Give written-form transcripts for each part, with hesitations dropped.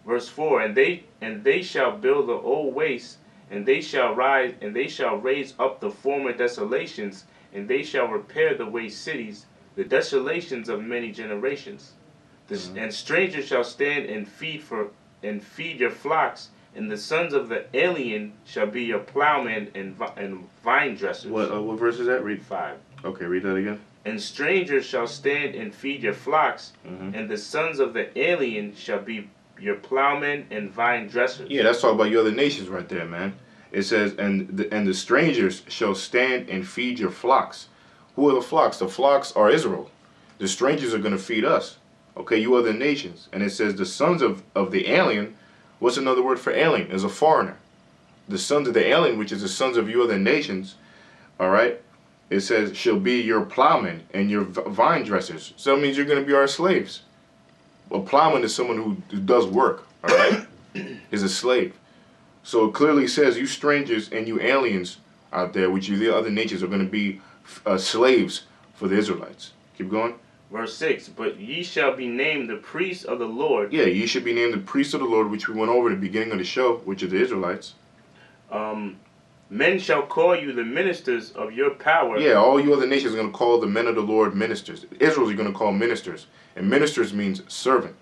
Verse 4, and they shall build the old waste, and they shall raise up the former desolations, and they shall repair the waste cities, the desolations of many generations. And strangers shall stand and feed your flocks, and the sons of the alien shall be your plowmen and vine dressers. What verse is that? Read 5. Okay, read that again. And strangers shall stand and feed your flocks, and the sons of the alien shall be your plowmen and vine dressers. Yeah, that's talking about your other nations right there, man. It says, and the strangers shall stand and feed your flocks. Who are the flocks? The flocks are Israel. The strangers are going to feed us. Okay, you other nations. And it says the sons of the alien. What's another word for alien? Is a foreigner. The sons of the alien, which is the sons of you other nations, all right, it says, shall be your plowmen and your vine dressers. So that means you're going to be our slaves. A plowman is someone who does work, all right, is a slave. So it clearly says you strangers and you aliens out there, which you the other nations, are going to be slaves for the Israelites. Keep going. Verse 6, but ye shall be named the priests of the Lord. Yeah, ye should be named the priests of the Lord, which we went over at the beginning of the show, which are the Israelites. Men shall call you the ministers of your power. Yeah, all you other nations are going to call the men of the Lord ministers. Israel's going to call ministers. And ministers means servant.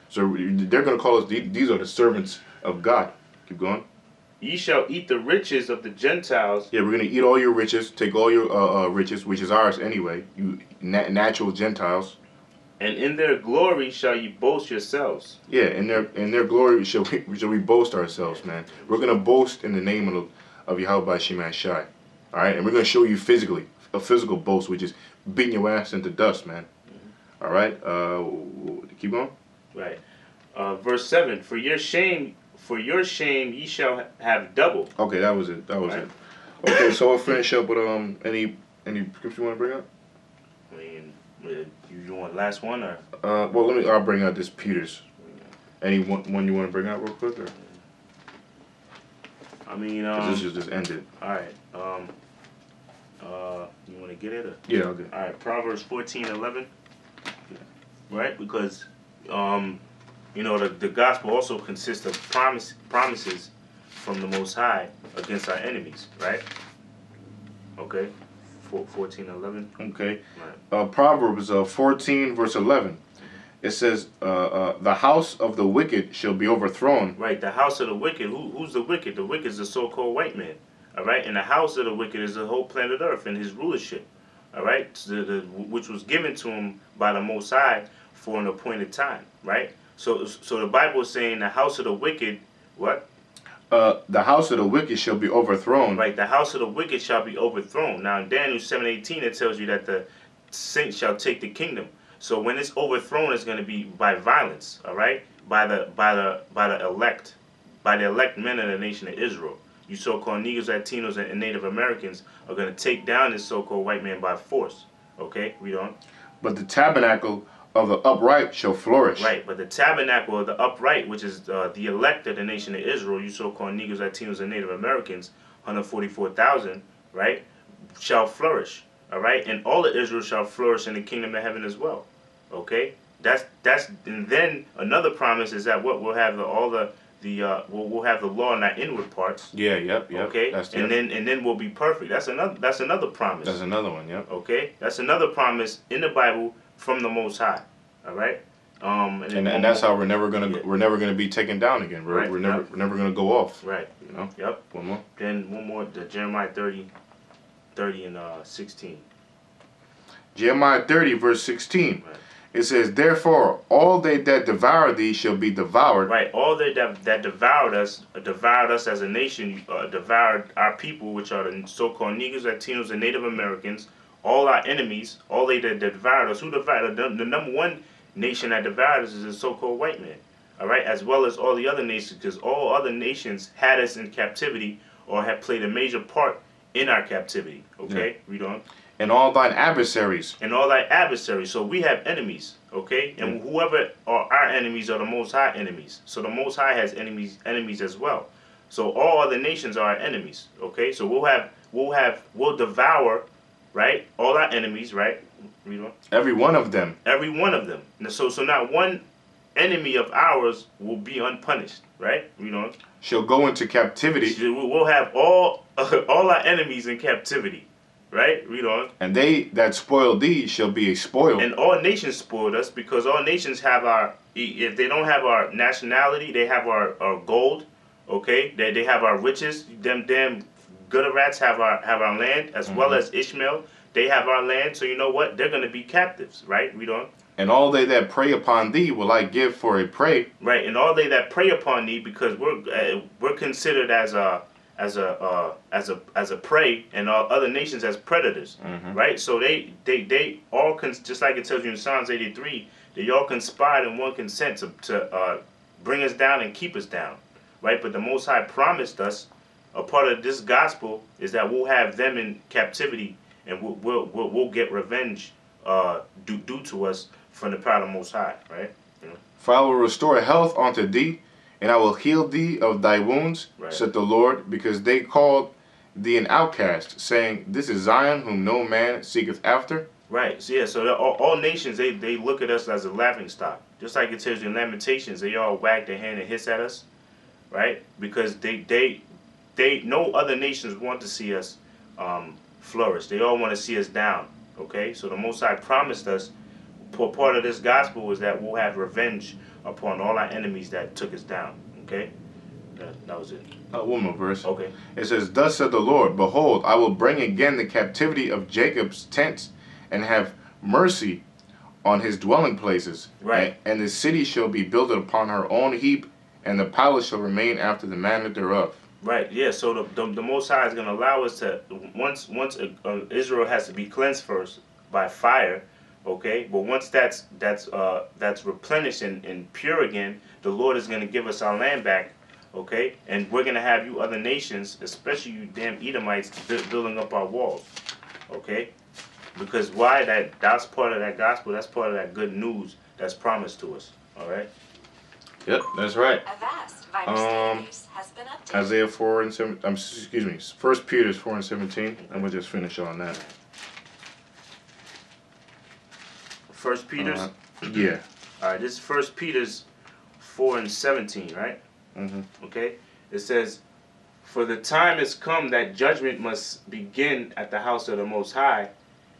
So they're going to call us, these are the servants of God. Keep going. Ye shall eat the riches of the Gentiles. Yeah, we're going to eat all your riches, take all your riches, which is ours anyway, you natural Gentiles. And in their glory shall ye boast yourselves. Yeah, in their glory shall we boast ourselves, man. We're going to boast in the name of Yahweh Shema Shai. All right, and we're going to show you physically, a physical boast, which is beating your ass into dust, man. All right, keep going. Right. Verse 7, for your shame ye shall have double. Okay, that was it. That was it. Okay, so we'll finish up with any scripture you want to bring up? I mean, you want last one or? Well, I'll bring out this Peter's. Any one you want to bring out real quick, or? I mean, this just ended. All right. You want to get it? Or? Yeah, okay. All right. Proverbs 14:11. Right, because you know, the gospel also consists of promises from the Most High against our enemies, right? Okay, 14:11. Okay. Right. Proverbs 14 verse 11. It says, "The house of the wicked shall be overthrown." Right, the house of the wicked. Who's the wicked? The wicked is the so-called white man. All right, and the house of the wicked is the whole planet Earth and his rulership. All right, which was given to him by the Most High for an appointed time. Right. So the Bible is saying the house of the wicked, what? The house of the wicked shall be overthrown. Right, the house of the wicked shall be overthrown. Now in Daniel 7:18 it tells you that the saints shall take the kingdom. So when it's overthrown, it's going to be by violence, all right? By the elect men of the nation of Israel. You so-called Negros, Latinos, and Native Americans are going to take down this so-called white man by force. Okay, read on. But the tabernacle of the upright shall flourish. Right, but the tabernacle of the upright, which is the elect of the nation of Israel, you so-called Negros, Latinos, and Native Americans, 144,000, right, shall flourish. All right, and all of Israel shall flourish in the kingdom of heaven as well. Okay, that's and then another promise is that what we'll have we'll have the law in our inward parts. Yeah, yep. Okay, and then we'll be perfect. That's another promise. That's another one. Yep. Okay, that's another promise in the Bible from the Most High. All right. And that's how we're never gonna be taken down again. We're never gonna go off. Right. You know. Yep. One more. Then one more. The Jeremiah 30 and 16. Jeremiah 30 verse 16. Right. It says, "Therefore all they that devour thee shall be devoured." Right. All they that devoured us as a nation, devoured our people, which are the so-called Negros, Latinos, and Native Americans. All our enemies, all they that devoured us. Who devoured us? The number one nation that devoured us is the so-called white man. All right, as well as all the other nations, because all other nations had us in captivity or had played a major part in our captivity. Okay, read on. And all thine adversaries. And all thy adversaries. So we have enemies, okay? And whoever are our enemies are the Most High enemies. So the Most High has enemies as well. So all other nations are our enemies, okay? So we'll devour, right? All our enemies, right? Read on. Every one of them. Every one of them. So not one enemy of ours will be unpunished, right? You know, Shall go into captivity, we'll have all all our enemies in captivity, right? Read on. and they that spoil thee shall be a spoil. And all nations spoiled us because all nations have our. If they don't have our nationality, they have our gold. Okay, they have our riches. Them damn Gutterats have our land as well as Ishmael. They have our land. So you know what? They're gonna be captives, right? Read on. And all they that prey upon thee will I give for a prey. Right, and all they that prey upon thee, because we're considered as a prey, and all other nations as predators, right? So they all just like it tells you in Psalms 83, they all conspired in one consent to bring us down and keep us down, right? But the Most High promised us a part of this gospel is that we'll have them in captivity, and we'll get revenge due to us from the power of the Most High, right? You know? For I will restore health unto thee, and I will heal thee of thy wounds, Right. said the Lord, because they called thee an outcast, saying, This is Zion, whom no man seeketh after. Right. So yeah. So all nations they look at us as a laughing stock, just like it tells you in Lamentations. They all wag their hand and hiss at us, right? Because they no other nations want to see us flourish. They all want to see us down. Okay. So the Most High promised us. Part of this gospel was that we'll have revenge upon all our enemies that took us down. Okay, that was it. One more verse. Okay. It says, Thus said the Lord, Behold, I will bring again the captivity of Jacob's tents, and have mercy on his dwelling places. Right. And the city shall be built upon her own heap, and the palace shall remain after the manner thereof. Right. Yeah. So the Most High is going to allow us to once Israel has to be cleansed first by fire. Okay, but once that's replenished and pure again, the Lord is going to give us our land back. Okay, and we're going to have you other nations, especially you damn Edomites, building up our walls. Okay, because why? That's part of that gospel. That's part of that good news that's promised to us. All right. Yep, that's right. A vast virus database has been updated. Isaiah 4 and 7. Excuse me. 1 Peter 4 and 17. I'm gonna just finish on that. First Peter's. Yeah. All right. This is First Peter's 4 and 17. Right. Okay. It says, "For the time is come that judgment must begin at the house of the Most High,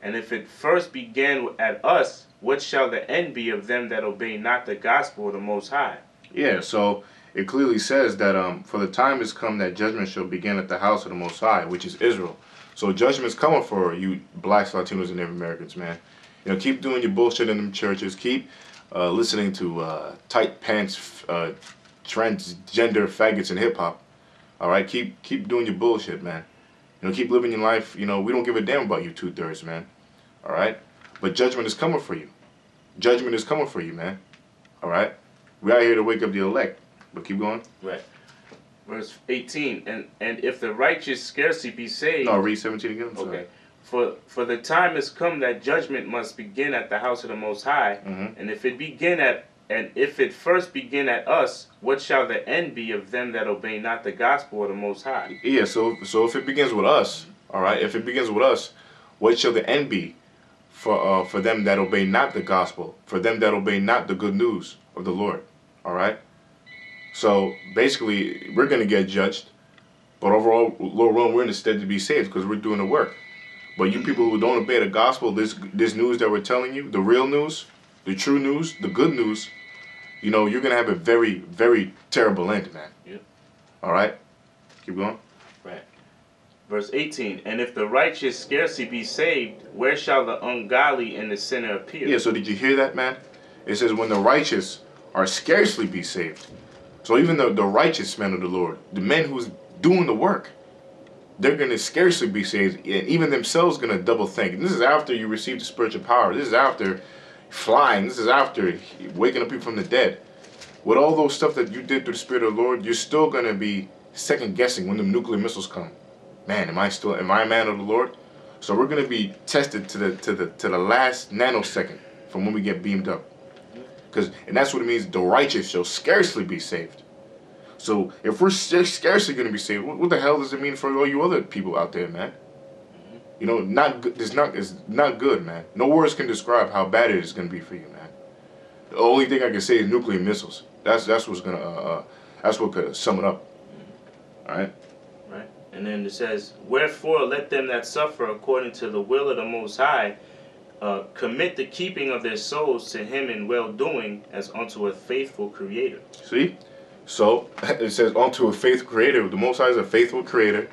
and if it first began at us, what shall the end be of them that obey not the gospel of the Most High?" Yeah. So it clearly says that for the time is come that judgment shall begin at the house of the Most High, which is Israel. So judgment's coming for you blacks, Latinos, and Native Americans, man. You know, keep doing your bullshit in them churches. Keep listening to tight pants, transgender faggots and hip hop. All right, keep doing your bullshit, man. You know, keep living your life. You know, we don't give a damn about you 2/3, man. All right, but judgment is coming for you. Judgment is coming for you, man. All right, we out here to wake up the elect. But keep going. Right. Verse 18, and if the righteous scarcely be saved. No, read 17 again. I'm sorry. Okay. For the time has come that judgment must begin at the house of the Most High, and if it first begin at us, what shall the end be of them that obey not the gospel of the Most High? Yeah, so if it begins with us, all right, if it begins with us, what shall the end be for them that obey not the gospel, for them that obey not the good news of the Lord, all right? So basically, we're going to get judged, but overall, Lord willing, we're instead to be saved because we're doing the work. But you people who don't obey the gospel, this news that we're telling you, the real news, the true news, the good news, you know, you're going to have a very, very terrible end, man. Yep. All right? Keep going. Right. Verse 18, and if the righteous scarcely be saved, where shall the ungodly and the sinner appear? Yeah, so did you hear that, man? It says, when the righteous are scarcely be saved. So even the righteous men of the Lord, the men who's doing the work, they're going to scarcely be saved, and even themselves going to double think. And this is after you receive the spiritual power. This is after flying. This is after waking up people from the dead. With all those stuff that you did through the Spirit of the Lord, you're still going to be second guessing when the nuclear missiles come. Man, am I a man of the Lord? So we're going to be tested to the last nanosecond from when we get beamed up. And that's what it means, the righteous shall scarcely be saved. So if we're scarcely going to be saved, what the hell does it mean for all you other people out there, man? You know, it's not good, man. No words can describe how bad it is going to be for you, man. The only thing I can say is nuclear missiles. That's what's gonna that's what could sum it up. All right. Right. And then it says, "Wherefore let them that suffer according to the will of the Most High commit the keeping of their souls to Him in well doing, as unto a faithful Creator." See, so it says unto a faithful Creator. The Most High is a faithful Creator,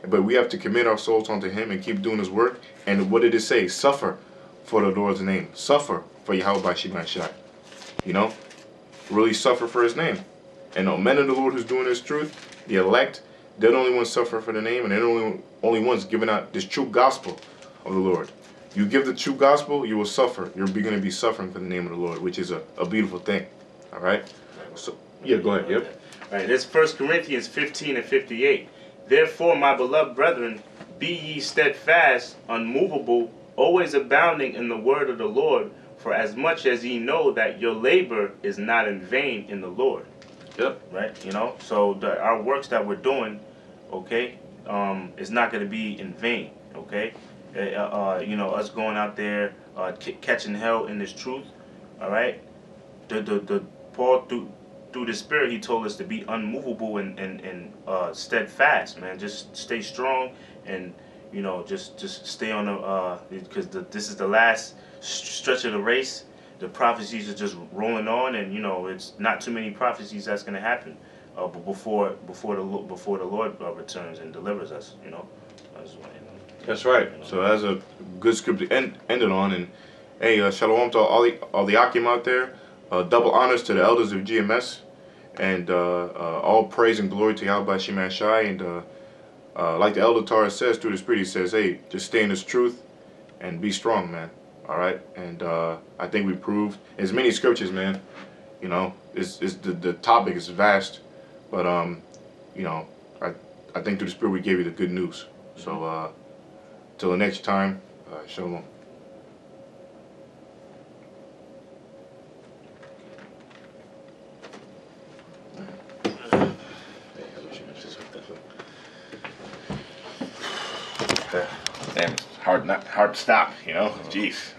but we have to commit our souls unto Him and keep doing His work. And what did it say? Suffer for the Lord's name. Suffer for Yahweh Shemashai. You know, really suffer for His name. And the men of the Lord who's doing His truth, the elect, they're the only ones suffering for the name, and they're the only ones giving out this true gospel of the Lord. You give the true gospel, you will suffer. You're going to be suffering for the name of the Lord, which is a beautiful thing. All right? So, yeah, go ahead. Yep. All right, this 1 Corinthians 15 and 58. "Therefore, my beloved brethren, be ye steadfast, unmovable, always abounding in the word of the Lord, for as much as ye know that your labor is not in vain in the Lord." Yep. Right? You know, so our works that we're doing, okay, is not going to be in vain, okay? You know, us going out there catching hell in this truth, all right? The Paul through the Spirit, he told us to be unmovable and steadfast, man. Just stay strong and, you know, just stay on the because this is the last stretch of the race. The prophecies are just rolling on, and you know it's not too many prophecies that's going to happen, but before the Lord returns and delivers us, you know. That's right. You know. So that's a good script to end it on. And hey, shalom to all the Akim out there. Double honors to the elders of GMS, and all praise and glory to Yahweh Shemashai. And like the Elder Torah says through the Spirit, he says, hey, just stay in this truth and be strong, man. All right, and I think we proved as many scriptures, man. You know, it's the topic is vast, but you know, I think through the Spirit we gave you the good news. So till the next time, shalom. Damn, it's hard to stop, you know. Jeez.